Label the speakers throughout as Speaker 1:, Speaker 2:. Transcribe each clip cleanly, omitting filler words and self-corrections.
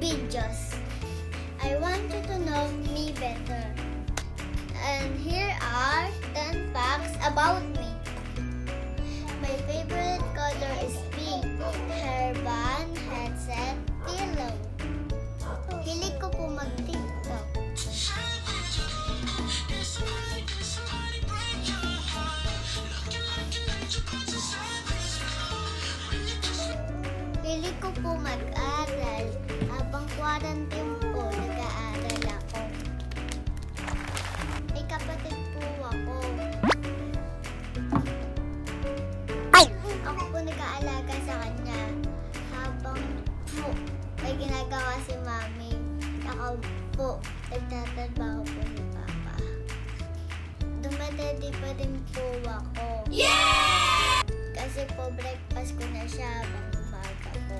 Speaker 1: videos. I want you to know me better. And here are 10 facts about me. My favorite color is pink. Hairband, headset, pillow. Hilig ko po mag-TikTok. Hilig ko po mag-aral. Habang quarantine po, nag-aaral ako. May kapatid po ako. Ako po nag-aalaga sa kanya. Habang po may ginagawa si mami, ako po nagtatrabaho po ni papa. Dumadadi pa din po ako. Yeah! Kasi po breakfast ko na siya habang umaga po.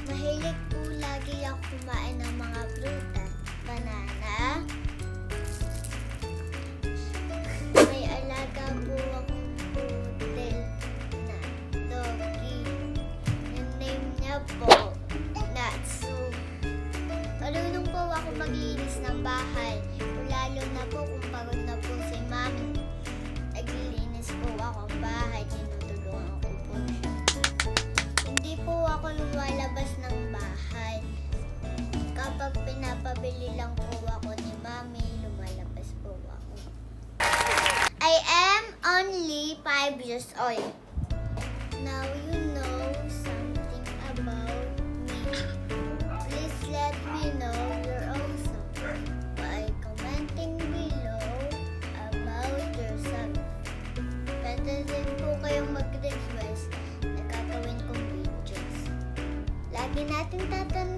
Speaker 1: Mahilig po lagi ako kumain ng mga prutas. Banana. May alaga po akong poodle na doggy. Yung name niya po, Natsu. Marunong po ako maglinis ng bahay. Lalo na po kung pagod na po si mami. Naglilinis po ako ng bahay. Tinutulungan ko po siya. Hindi po ako lumalabas ng bahay. Kapag pinapabili lang po ako ni mami, lumalabas po ako. I am only 5 years old. Now you know something about me. Please let me know you're also by commenting below about yourself. Pwede din po kayong mag-request na gagawin kong videos. Lagi natin tatanungin